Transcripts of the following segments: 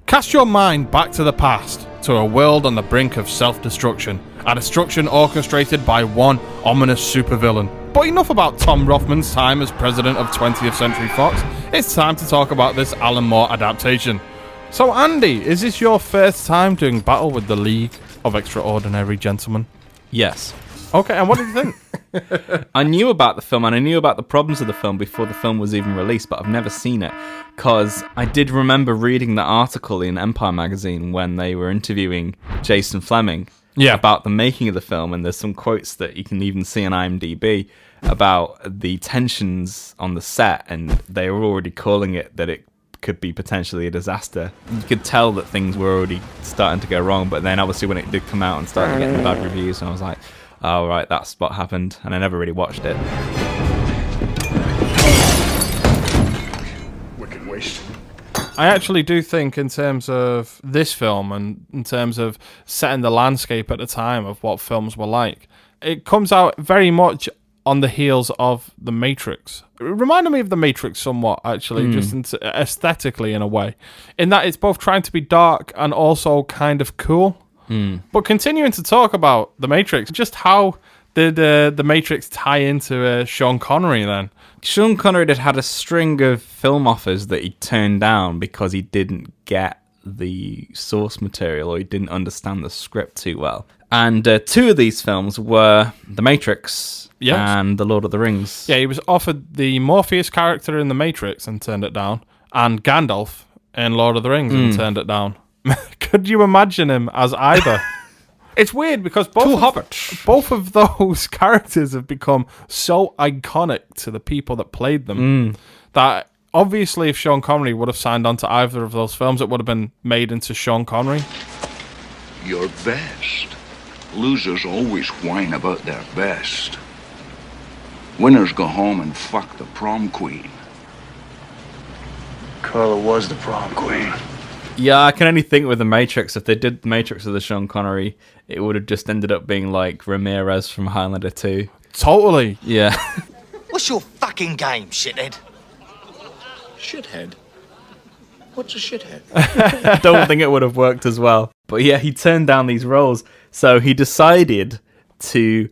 Cast your mind back to the past, to a world on the brink of self-destruction, a destruction orchestrated by one ominous supervillain. But enough about Tom Rothman's time as president of 20th Century Fox. It's time to talk about this Alan Moore adaptation. So Andy, is this your first time doing battle with the League of Extraordinary Gentlemen? Yes. Okay, and what did you think? I knew about the film and I knew about the problems of the film before the film was even released, but I've never seen it because I did remember reading the article in Empire magazine when they were interviewing Jason Fleming about the making of the film, and there's some quotes that you can even see on IMDb about the tensions on the set, and they were already calling it that it could be potentially a disaster. You could tell that things were already starting to go wrong, but then obviously when it did come out and started getting bad reviews, and I was like, oh, right, that's what happened. And I never really watched it. Wicked waste. I actually do think in terms of this film and in terms of setting the landscape at the time of what films were like, it comes out very much on the heels of The Matrix. It reminded me of The Matrix somewhat, actually, just aesthetically in a way, in that it's both trying to be dark and also kind of cool. But continuing to talk about The Matrix, just how did The Matrix tie into Sean Connery then? Sean Connery had a string of film offers that he turned down because he didn't get the source material or he didn't understand the script too well. And two of these films were The Matrix and The Lord of the Rings. Yeah, he was offered the Morpheus character in The Matrix and turned it down, and Gandalf in Lord of the Rings and turned it down. Could you imagine him as either? It's weird because both of those characters have become so iconic to the people that played them that obviously if Sean Connery would have signed on to either of those films, it would have been made into Sean Connery. Your best. Losers always whine about their best. Winners go home and fuck the prom queen. Carla was the prom queen. Yeah, I can only think with The Matrix, if they did The Matrix with the Sean Connery, it would have just ended up being like Ramirez from Highlander 2. Totally. Yeah. What's your fucking game, shithead? Shithead? What's a shithead? I don't think it would have worked as well. But yeah, he turned down these roles, so he decided to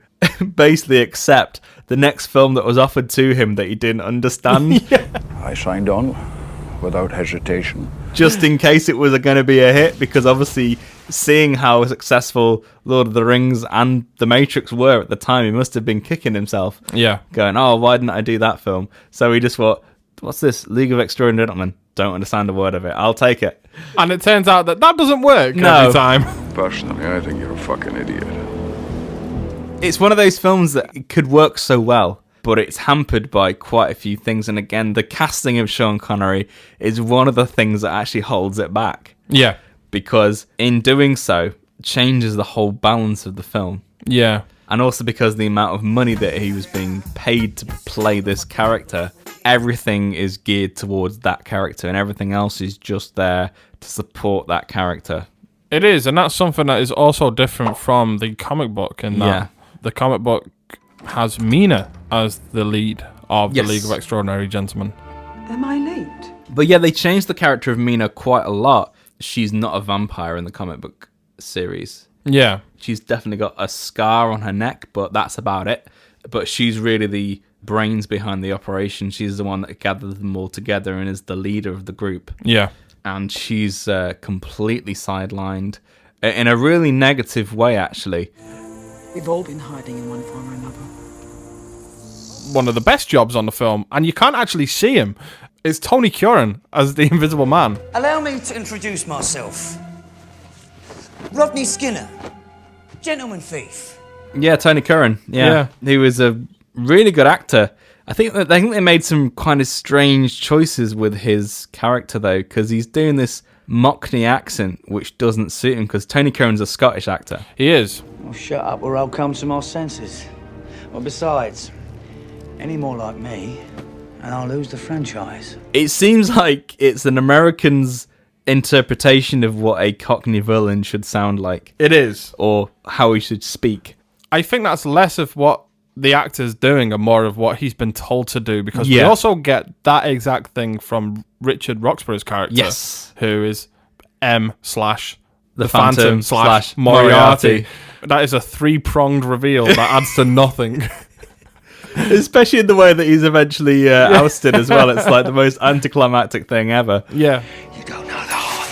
basically accept the next film that was offered to him that he didn't understand. I signed on without hesitation. Just in case it was going to be a hit, because obviously seeing how successful Lord of the Rings and The Matrix were at the time, he must have been kicking himself. Yeah. Going, oh, why didn't I do that film? So he just thought, what's this? League of Extraordinary Gentlemen? Don't understand a word of it. I'll take it. And it turns out that doesn't work every time. Personally, I think you're a fucking idiot. It's one of those films that it could work so well, but it's hampered by quite a few things. And again, the casting of Sean Connery is one of the things that actually holds it back. Yeah. Because in doing so, changes the whole balance of the film. Yeah. And also because the amount of money that he was being paid to play this character, everything is geared towards that character and everything else is just there to support that character. It is, and that's something that is also different from the comic book in that the comic book has Mina as the lead of the League of Extraordinary Gentlemen. Am I late? But yeah, they changed the character of Mina quite a lot. She's not a vampire in the comic book series. Yeah. She's definitely got a scar on her neck, but that's about it. But she's really the brains behind the operation. She's the one that gathered them all together and is the leader of the group. Yeah. And she's completely sidelined in a really negative way, actually. We've all been hiding in one form or another. One of the best jobs on the film, and you can't actually see him, is Tony Curran as the Invisible Man. Allow me to introduce myself. Rodney Skinner, gentleman thief. Yeah, Tony Curran. Yeah. He was a really good actor. I think they made some kind of strange choices with his character, though, because he's doing this Mockney accent, which doesn't suit him, because Tony Curran's a Scottish actor. He is. Well, shut up or I'll come to my senses. Well, besides, any more like me, and I'll lose the franchise. It seems like it's an American's interpretation of what a Cockney villain should sound like. It is. Or how he should speak. I think that's less of what the actor's doing and more of what he's been told to do, because we also get that exact thing from Richard Roxburgh's character, who is M slash the Phantom slash Moriarty. That is a 3-pronged reveal that adds to nothing. Especially in the way that he's eventually ousted as well. It's like the most anticlimactic thing ever. Yeah. You don't know the hard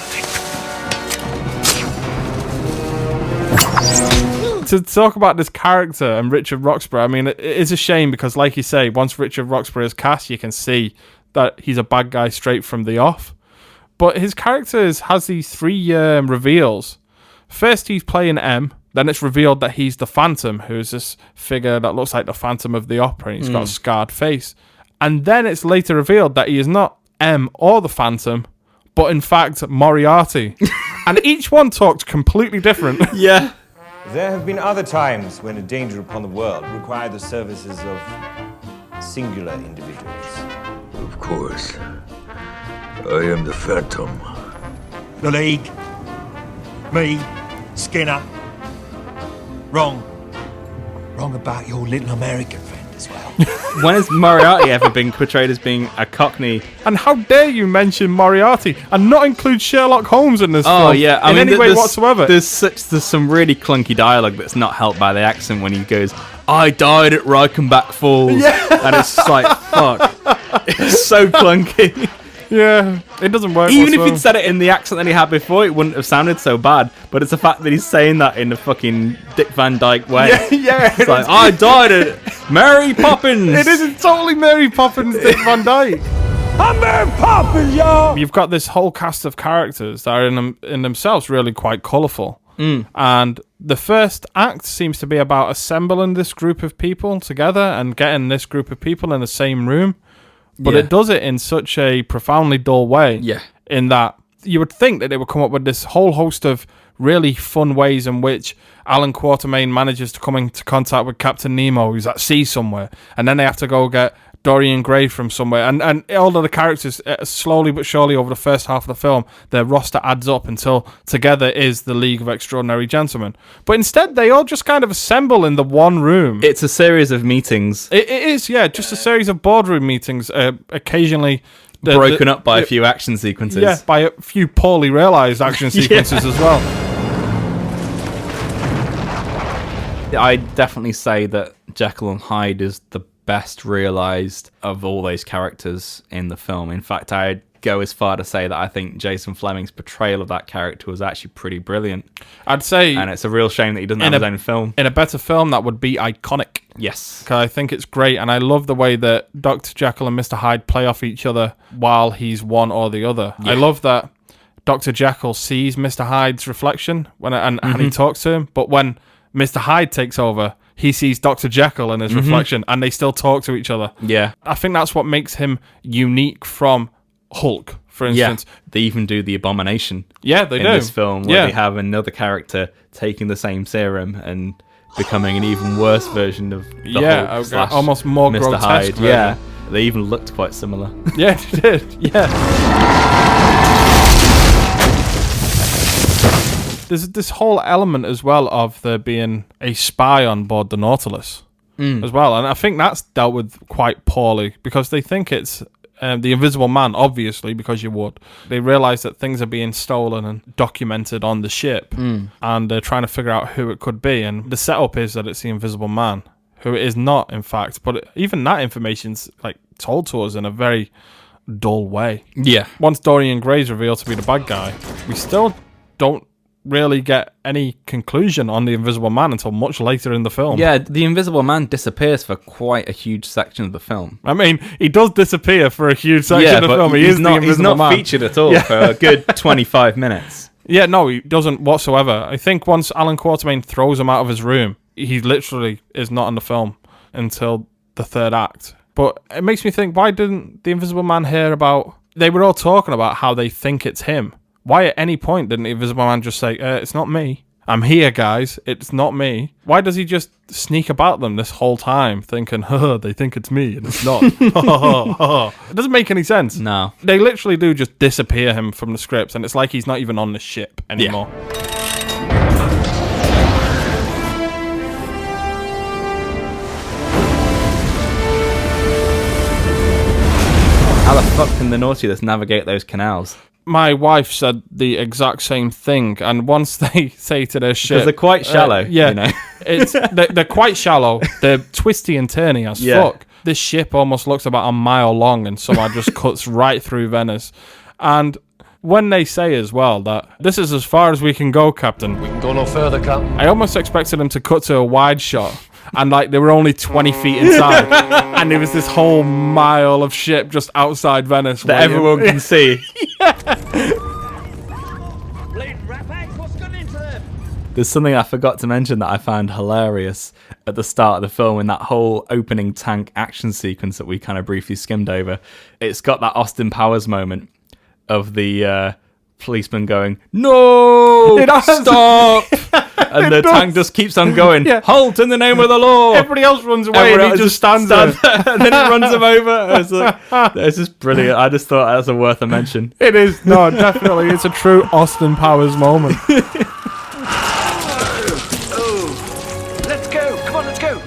thing. To talk about this character and Richard Roxburgh, I mean, it is a shame because, like you say, once Richard Roxburgh is cast, you can see that he's a bad guy straight from the off. But his character has these 3 reveals. First, he's playing M. Then it's revealed that he's the Phantom, who's this figure that looks like the Phantom of the Opera, and he's got a scarred face. And then it's later revealed that he is not M or the Phantom, but in fact Moriarty. And each one talks completely different. Yeah. There have been other times when a danger upon the world required the services of singular individuals. Of course. I am the Phantom. The League. Me. Skinner. Wrong. Wrong about your little American friend as well. When has Moriarty ever been portrayed as being a Cockney? And how dare you mention Moriarty and not include Sherlock Holmes in this film? Oh yeah, in any way whatsoever. There's some really clunky dialogue that's not helped by the accent when he goes, "I died at Reichenbach Falls," and it's just like, fuck, it's so clunky. Yeah, it doesn't work. Even if he'd said it in the accent that he had before, it wouldn't have sounded so bad. But it's the fact that he's saying that in a fucking Dick Van Dyke way. Yeah. It's like, I died at Mary Poppins. It isn't totally Mary Poppins, Dick Van Dyke. I'm Mary Poppins, y'all! You've got this whole cast of characters that are in themselves really quite colourful. And the first act seems to be about assembling this group of people together and getting this group of people in the same room. But it does it in such a profoundly dull way. Yeah. In that you would think that they would come up with this whole host of really fun ways in which Alan Quatermain manages to come into contact with Captain Nemo, who's at sea somewhere. And then they have to go get Dorian Gray from somewhere. And all of the characters, slowly but surely over the first half of the film, their roster adds up until together is the League of Extraordinary Gentlemen. But instead, they all just kind of assemble in the one room. It's a series of meetings. It is, yeah, just a series of boardroom meetings, occasionally broken up by a few action sequences. Yeah, by a few poorly realised action sequences as well. I definitely say that Jekyll and Hyde is the best realised of all those characters in the film. In fact, I'd go as far to say that I think Jason Fleming's portrayal of that character was actually pretty brilliant. I'd say... And it's a real shame that he doesn't have his own film. In a better film, that would be iconic. Yes. Because I think it's great, and I love the way that Dr. Jekyll and Mr. Hyde play off each other while he's one or the other. Yeah. I love that Dr. Jekyll sees Mr. Hyde's reflection and he talks to him, but when Mr. Hyde takes over, he sees Dr. Jekyll in his reflection, and they still talk to each other. Yeah. I think that's what makes him unique from Hulk, for instance. Yeah. They even do the Abomination. Yeah, they do. In this film, where they have another character taking the same serum and becoming an even worse version of the Hulk slash almost more Mr. grotesque Hyde. version. Yeah, they even looked quite similar. Yeah, they did. Yeah. There's this whole element as well of there being a spy on board the Nautilus as well. And I think that's dealt with quite poorly because they think it's the Invisible Man, obviously, because you would. They realise that things are being stolen and documented on the ship and they're trying to figure out who it could be. And the setup is that it's the Invisible Man, who it is not, in fact. But even that information's like told to us in a very dull way. Yeah. Once Dorian Gray's revealed to be the bad guy, we still don't really get any conclusion on the Invisible Man until much later in the film. Yeah, the Invisible Man disappears for quite a huge section of the film. I mean, he does disappear for a huge section of the film. He's not featured at all for a good 25 minutes. Yeah, no, he doesn't whatsoever. I think once Alan Quatermain throws him out of his room, he literally is not in the film until the third act. But it makes me think, why didn't the Invisible Man hear about... They were all talking about how they think it's him. Why at any point didn't the Invisible Man just say, it's not me. I'm here, guys. It's not me. Why does he just sneak about them this whole time thinking, they think it's me and it's not? It doesn't make any sense. No. They literally do just disappear him from the script and it's like he's not even on the ship anymore. How the fuck can the Nautilus navigate those canals? My wife said the exact same thing, and once they say to their ship... Because they're quite shallow, yeah, you know. they're quite shallow. They're twisty and turny as fuck. This ship almost looks about a mile long and somehow just cuts right through Venice. And when they say as well that this is as far as we can go, Captain. We can go no further, Captain. I almost expected them to cut to a wide shot. And like they were only 20 feet inside, and there was this whole mile of ship just outside Venice that everyone can see. There's something I forgot to mention that I found hilarious at the start of the film in that whole opening tank action sequence that we kind of briefly skimmed over. It's got that Austin Powers moment of the policeman going, "No, stop!" And the tank just keeps on going. Yeah. Halt in the name of the law. Everybody else runs away and he just stands there. And then he runs him over. It's just brilliant. I just thought that was worth a mention. It is. No, definitely. It's a true Austin Powers moment. Let's go. Come on, let's go.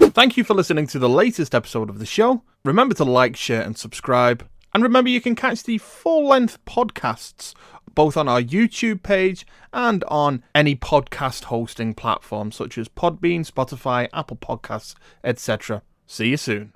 Thank you for listening to the latest episode of the show. Remember to like, share and subscribe. And remember, you can catch the full-length podcasts both on our YouTube page and on any podcast hosting platform such as Podbean, Spotify, Apple Podcasts, etc. See you soon.